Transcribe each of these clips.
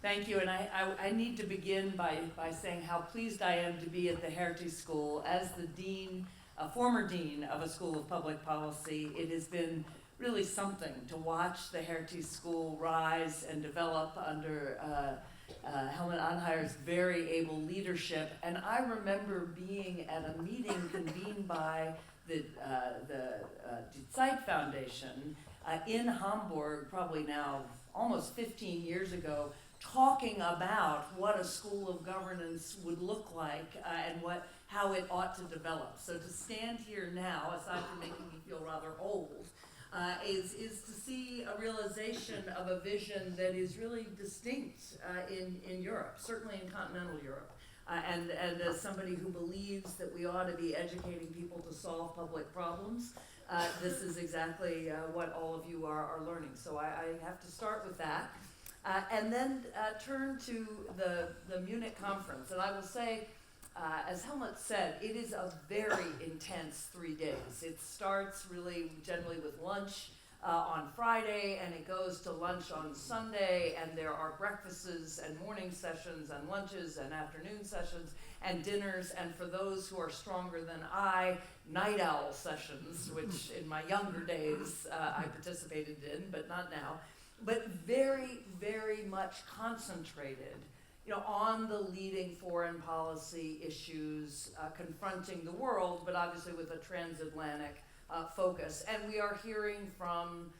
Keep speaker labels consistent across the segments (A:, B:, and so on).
A: Thank you, and I need to begin by saying how pleased I am to be at the Hertie School as the dean, former dean of a school of public policy. It has been really something to watch the Hertie School rise and develop under Helmut Anheier's very able leadership. And I remember being at a meeting convened by the Zeit Foundation in Hamburg, probably now almost 15 years ago, talking about what a school of governance would look like and how it ought to develop. So to stand here now, aside from making me feel rather old, is to see a realization of a vision that is really distinct in Europe, certainly in continental Europe. And as somebody who believes that we ought to be educating people to solve public problems, this is exactly what all of you are learning. So I have to start with that. And then turn to the Munich conference. And I will say, as Helmut said, it is a very intense 3 days. It starts really generally with lunch on Friday, and it goes to lunch on Sunday, and there are breakfasts and morning sessions and lunches and afternoon sessions and dinners, and for those who are stronger than I, night owl sessions, which in my younger days I participated in, but not now. But very, very much concentrated, on the leading foreign policy issues confronting the world, but obviously with a transatlantic focus. And we are hearing from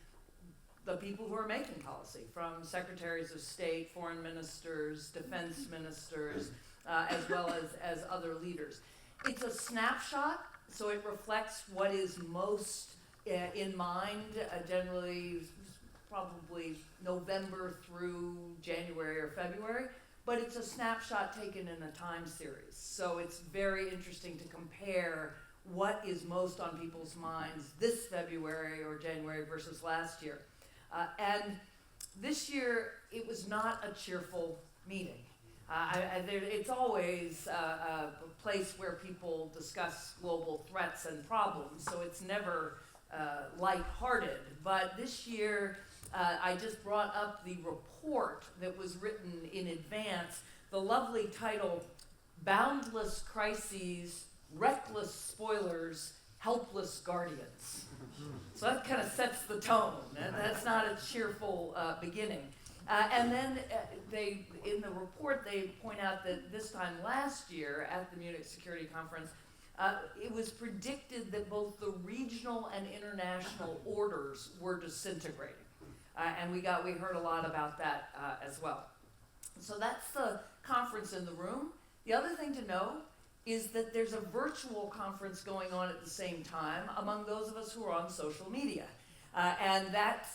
A: the people who are making policy, from secretaries of state, foreign ministers, defense ministers, as well as other leaders. It's a snapshot, so it reflects what is most in mind, generally probably November through January or February, but it's a snapshot taken in a time series. So it's very interesting to compare what is most on people's minds this February or January versus last year. And this year, it was not a cheerful meeting. It's always a place where people discuss global threats and problems, so it's never lighthearted. But this year, I just brought up the report that was written in advance, the lovely title, Boundless Crises, Reckless Spoilers, Helpless Guardians. So that kind of sets the tone, and that's not a cheerful beginning. And then in the report, they point out that this time last year at the Munich Security Conference, it was predicted that both the regional and international orders were disintegrating. And we heard a lot about that as well. So that's the conference in the room. The other thing to know is that there's a virtual conference going on at the same time among those of us who are on social media. And that,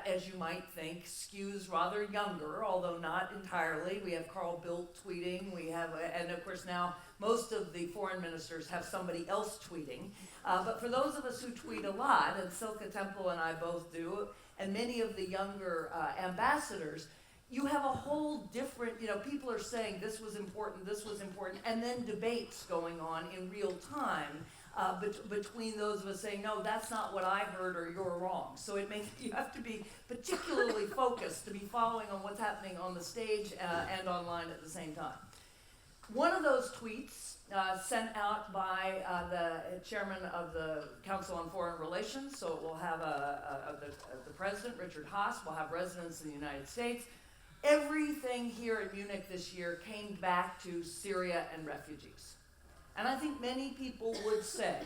A: as you might think, skews rather younger, although not entirely. We have Carl Bildt tweeting. And of course now most of the foreign ministers have somebody else tweeting. But for those of us who tweet a lot, and Sylke, Tempel, and I both do, and many of the younger ambassadors, you have a whole different, people are saying this was important, and then debates going on in real time between those of us saying, no, that's not what I heard, or you're wrong. So you have to be particularly focused to be following on what's happening on the stage and online at the same time. One of those tweets sent out by the chairman of the Council on Foreign Relations, so it will have the president, Richard Haas, will have residence in the United States. Everything here at Munich this year came back to Syria and refugees. And I think many people would say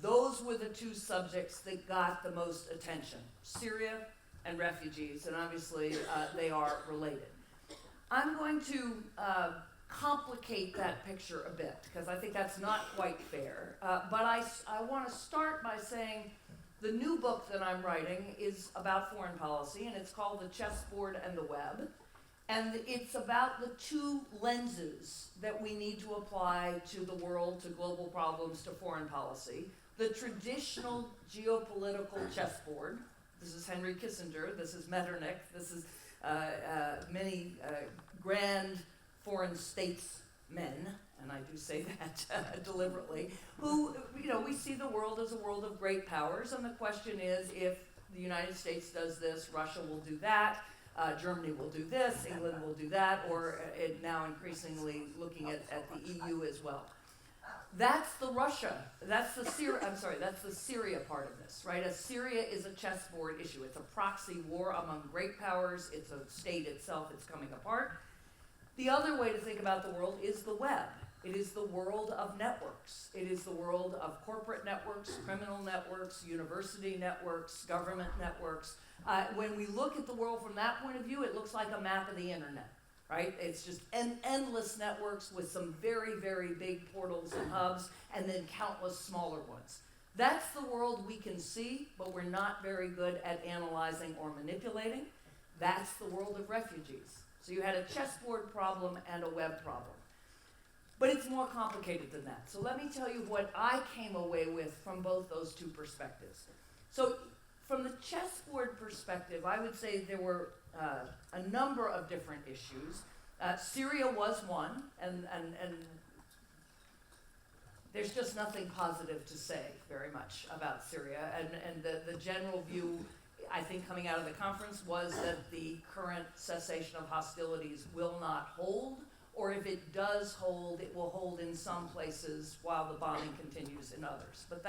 A: those were the two subjects that got the most attention, Syria and refugees, and obviously they are related. I'm going to complicate that picture a bit, because I think that's not quite fair. But I want to start by saying the new book that I'm writing is about foreign policy, and it's called The Chessboard and the Web. And it's about the two lenses that we need to apply to the world, to global problems, to foreign policy. The traditional geopolitical chessboard. This is Henry Kissinger, this is Metternich, this is many grand foreign statesmen, and I do say that deliberately, who, we see the world as a world of great powers, and the question is, if the United States does this, Russia will do that. Germany will do this, England will do that, or now increasingly looking at the EU as well. That's the Syria part of this, right? Syria is a chessboard issue. It's a proxy war among great powers. It's a state itself. It's coming apart. The other way to think about the world is the web. It is the world of networks. It is the world of corporate networks, criminal networks, university networks, government networks. When we look at the world from that point of view, it looks like a map of the internet. Right? It's just endless networks with some very, very big portals and hubs, and then countless smaller ones. That's the world we can see, but we're not very good at analyzing or manipulating. That's the world of refugees. So you had a chessboard problem and a web problem. But it's more complicated than that. So let me tell you what I came away with from both those two perspectives. So from the chessboard perspective, I would say there were a number of different issues. Syria was one, and there's just nothing positive to say very much about Syria. And the general view, I think, coming out of the conference was that the current cessation of hostilities will not hold, or if it does hold, it will hold in some places while the bombing continues in others. But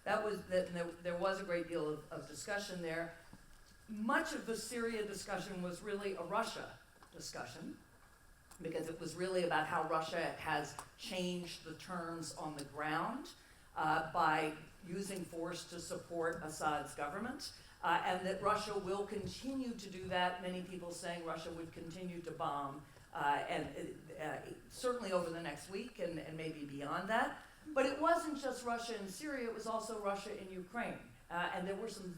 A: there was a great deal of discussion there. Much of the Syria discussion was really a Russia discussion, because it was really about how Russia has changed the terms on the ground by using force to support Assad's government, and that Russia will continue to do that. Many people saying Russia would continue to bomb, and certainly over the next week and maybe beyond that. But it wasn't just Russia and Syria, it was also Russia and Ukraine. And there were some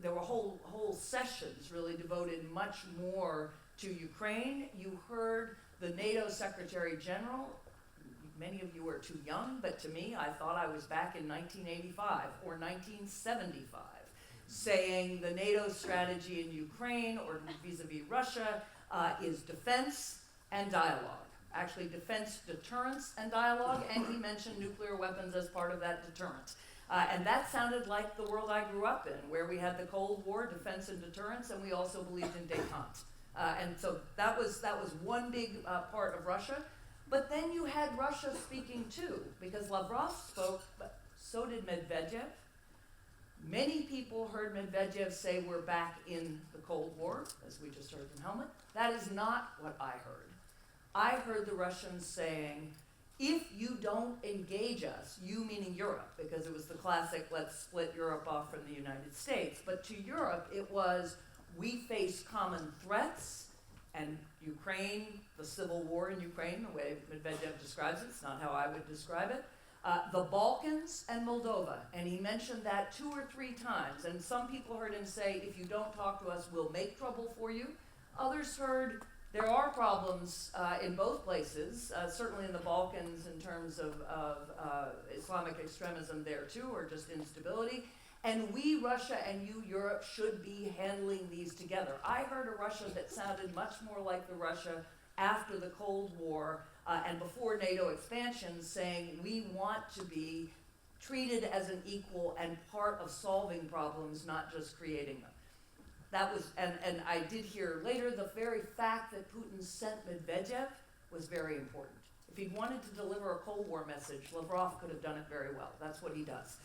A: there were whole sessions really devoted much more to Ukraine. You heard the NATO Secretary General. Many of you are too young, but to me, I thought I was back in 1985 or 1975, saying the NATO strategy in Ukraine or vis-a-vis Russia is defense and dialogue. Actually, defense, deterrence, and dialogue, and he mentioned nuclear weapons as part of that deterrent. And that sounded like the world I grew up in, where we had the Cold War, defense and deterrence, and we also believed in détente. And so that was one big part of Russia. But then you had Russia speaking too, because Lavrov spoke, but so did Medvedev. Many people heard Medvedev say we're back in the Cold War, as we just heard from Helmut. That is not what I heard. I heard the Russians saying, if you don't engage us, you meaning Europe, because it was the classic, let's split Europe off from the United States. But to Europe, it was, we face common threats, and Ukraine, the civil war in Ukraine, the way Medvedev describes it, it's not how I would describe it. The Balkans and Moldova, and he mentioned that 2 or 3 times, and some people heard him say, if you don't talk to us, we'll make trouble for you. Others heard, there are problems in both places, certainly in the Balkans in terms of Islamic extremism there too, or just instability. And we, Russia, and you, Europe, should be handling these together. I heard a Russia that sounded much more like the Russia after the Cold War and before NATO expansion, saying we want to be treated as an equal and part of solving problems, not just creating them. That was, and I did hear later, the very fact that Putin sent Medvedev was very important. If he'd wanted to deliver a Cold War message, Lavrov could have done it very well. That's what he does,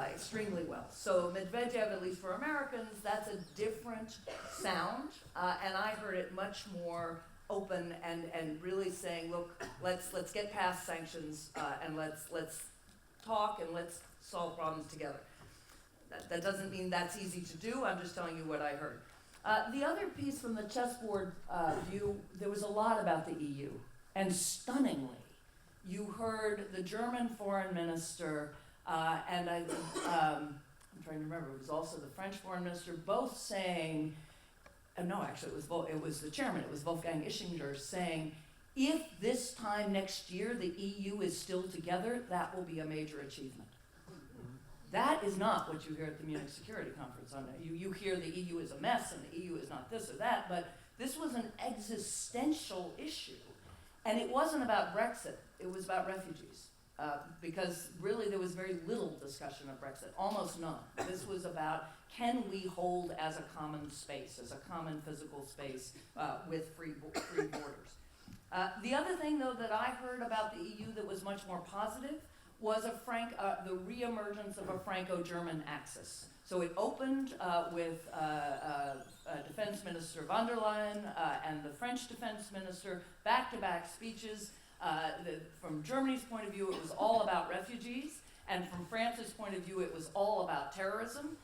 A: extremely well. So Medvedev, at least for Americans, that's a different sound, and I heard it much more open and really saying, look, let's get past sanctions and let's talk and let's solve problems together. That doesn't mean that's easy to do. I'm just telling you what I heard. The other piece from the chessboard view, there was a lot about the EU. And stunningly, you heard the German foreign minister and I'm trying to remember, it was also the French foreign minister, both saying, no, actually it was the chairman, it was Falke-Ischinger saying, if this time next year the EU is still together, that will be a major achievement. That is not what you hear at the Munich Security Conference. You hear the EU is a mess and the EU is not this or that, but this was an existential issue. And it wasn't about Brexit, it was about refugees. because really there was very little discussion of Brexit, almost none. This was about, can we hold as a common space, as a common physical space with free borders. The other thing, though, that I heard about the EU that was much more positive was the re-emergence of a Franco-German axis. So it opened with Defense Minister von der Leyen and the French Defense Minister, back-to-back speeches. From Germany's point of view, it was all about refugees, and from France's point of view, it was all about terrorism.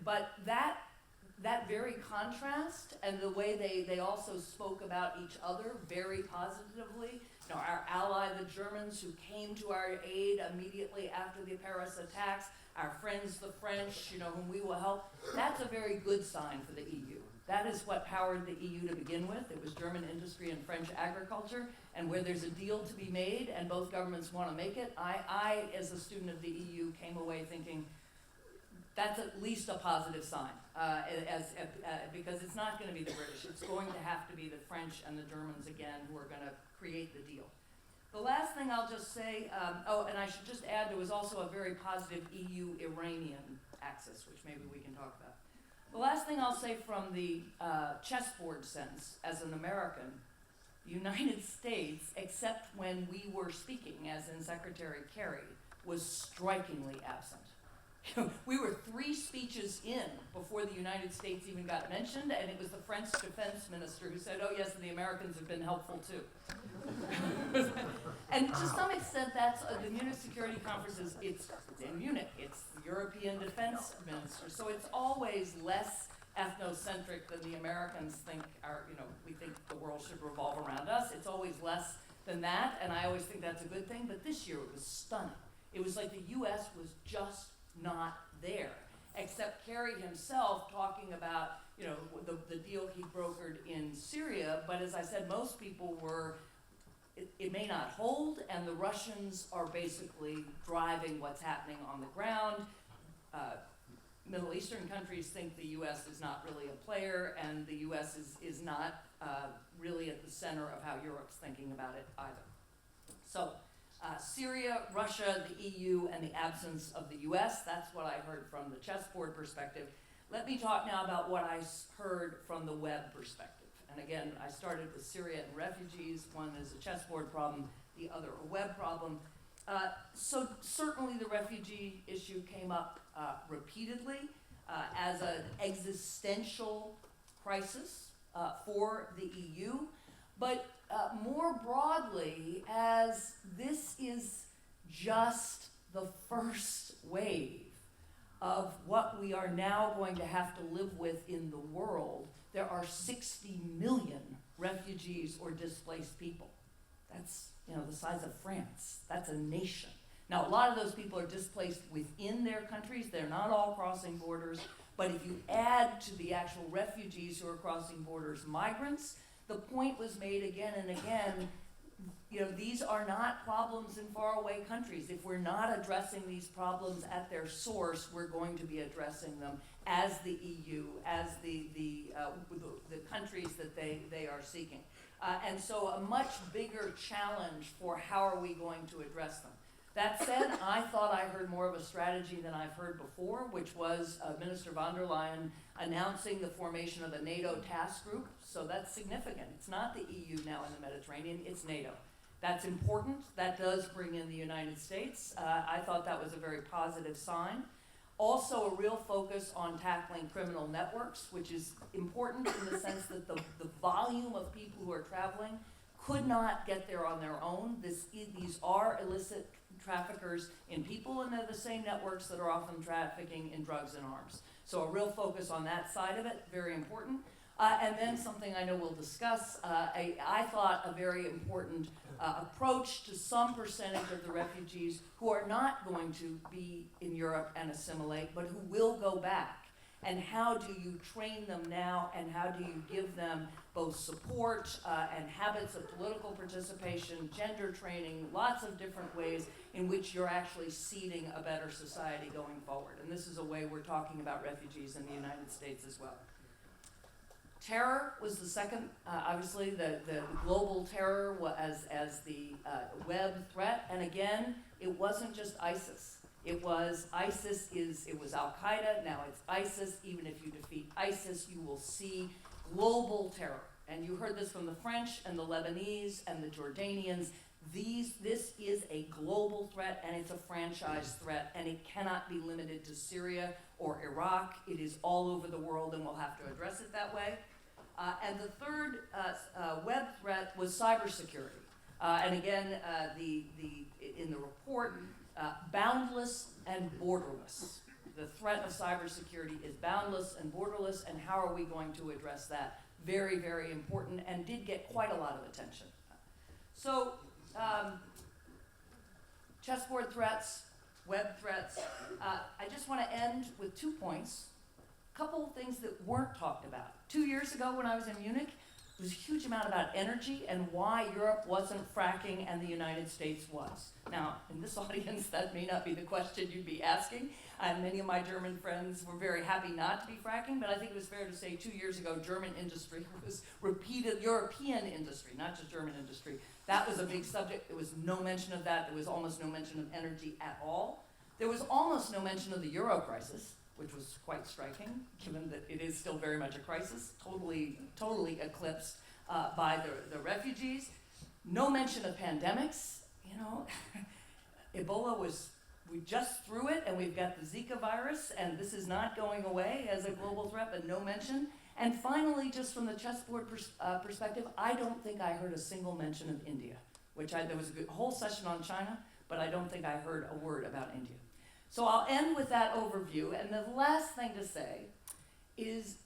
A: But that very contrast, and the way they also spoke about each other very positively. You know, our ally, the Germans, who came to our aid immediately after the Paris attacks, our friends, the French, you know, whom we will help. That's a very good sign for the EU. That is what powered the EU to begin with. It was German industry and French agriculture, and where there's a deal to be made and both governments want to make it, I, as a student of the EU, came away thinking, that's at least a positive sign, because it's not going to be the British. It's going to have to be the French and the Germans again who are going to create the deal. The last thing I'll just say, and I should just add, there was also a very positive EU-Iranian axis, which maybe we can talk about. The last thing I'll say from the chessboard sense, as an American, the United States, except when we were speaking, as in Secretary Kerry, was strikingly absent. We were 3 speeches in before the United States even got mentioned, and it was the French defense minister who said, oh yes, and the Americans have been helpful too. And to some extent, that's the Munich Security Conference it's in Munich. It's the European defense minister, so it's always less ethnocentric than the Americans think we think the world should revolve around us. It's always less than that, and I always think that's a good thing, but this year it was stunning. It was like the US was just not there, except Kerry himself talking about, you know, the deal he brokered in Syria, but as I said, most people were, it may not hold, and the Russians are basically driving what's happening on the ground. Middle Eastern countries think the US is not really a player, and the US is not really at the center of how Europe's thinking about it either. So, Syria, Russia, the EU, and the absence of the US, that's what I heard from the chessboard perspective. Let me talk now about what I heard from the web perspective. And again, I started with Syria and refugees. One is a chessboard problem, the other a web problem. So certainly the refugee issue came up repeatedly as an existential crisis for the EU. But more broadly, as this is just the first wave of what we are now going to have to live with in the world, there are 60 million refugees or displaced people. That's, you know, the size of France. That's a nation. Now, a lot of those people are displaced within their countries. They're not all crossing borders. But if you add to the actual refugees who are crossing borders migrants, the point was made again and again, you know, these are not problems in faraway countries. If we're not addressing these problems at their source, we're going to be addressing them as the EU, as the countries that they are seeking. And so a much bigger challenge for how are we going to address them. That said, I thought I heard more of a strategy than I've heard before, which was Minister von der Leyen announcing the formation of a NATO task group. So that's significant. It's not the EU now in the Mediterranean, it's NATO. That's important. That does bring in the United States. I thought that was a very positive sign. Also, a real focus on tackling criminal networks, which is important in the sense that the volume of people who are traveling could not get there on their own. These are illicit traffickers in people, and they're the same networks that are often trafficking in drugs and arms. So a real focus on that side of it, very important. And then something I know we'll discuss, I thought a very important approach to some percentage of the refugees who are not going to be in Europe and assimilate, but who will go back. And how do you train them now, and how do you give them both support and habits of political participation, gender training, lots of different ways in which you're actually seeding a better society going forward. And this is a way we're talking about refugees in the United States as well. Terror was the second, obviously the global terror as the web threat, and again, it wasn't just ISIS. It was Al-Qaeda, now it's ISIS. Even if you defeat ISIS, you will see global terror. And you heard this from the French and the Lebanese and the Jordanians. This is a global threat, and it's a franchise threat, and it cannot be limited to Syria or Iraq. It is all over the world, and we'll have to address it that way. And the third web threat was cybersecurity. And again, in the report, boundless and borderless. The threat of cybersecurity is boundless and borderless, and how are we going to address that? Very, very important, and did get quite a lot of attention. So, chessboard threats, web threats. I just want to end with 2 points. A couple of things that weren't talked about. 2 years ago when I was in Munich, there was a huge amount about energy and why Europe wasn't fracking and the United States was. Now, in this audience, that may not be the question you'd be asking, and many of my German friends were very happy not to be fracking, but I think it was fair to say 2 years ago, German industry was repeated, European industry, not just German industry. That was a big subject. There was no mention of that. There was almost no mention of energy at all. There was almost no mention of the Euro crisis, which was quite striking, given that it is still very much a crisis, totally eclipsed by the refugees. No mention of pandemics. You know, Ebola we just threw it, and we've got the Zika virus, and this is not going away as a global threat, but no mention. And finally, just from the chessboard perspective, I don't think I heard a single mention of India, there was a whole session on China, but I don't think I heard a word about India. So I'll end with that overview, and the last thing to say is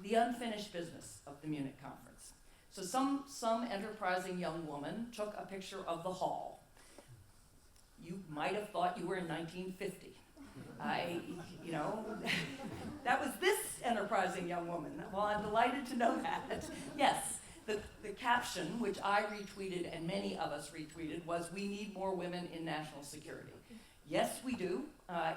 A: the unfinished business of the Munich conference. So some enterprising young woman took a picture of the hall. You might have thought you were in 1950. That was this enterprising young woman. Well, I'm delighted to know that. Yes, the caption, which I retweeted and many of us retweeted, was "We need more women in national security." Yes, we do.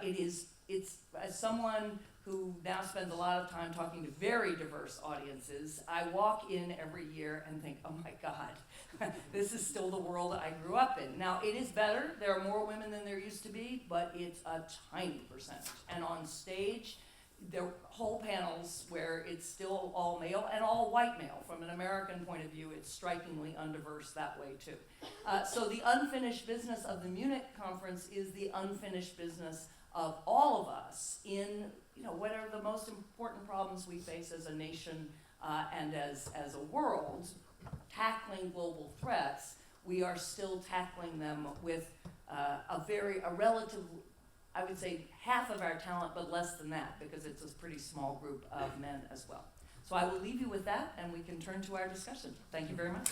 A: It's as someone who now spends a lot of time talking to very diverse audiences, I walk in every year and think, oh my God, this is still the world I grew up in. Now, it is better. There are more women than there used to be, but it's a tiny percentage. And on stage, there are whole panels where it's still all male and all white male. From an American point of view, it's strikingly undiverse that way too. So the unfinished business of the Munich conference is the unfinished business of all of us in what are the most important problems we face as a nation and as a world. Tackling global threats, we are still tackling them with a relative, I would say half of our talent, but less than that, because it's a pretty small group of men as well. So I will leave you with that, and we can turn to our discussion. Thank you very much.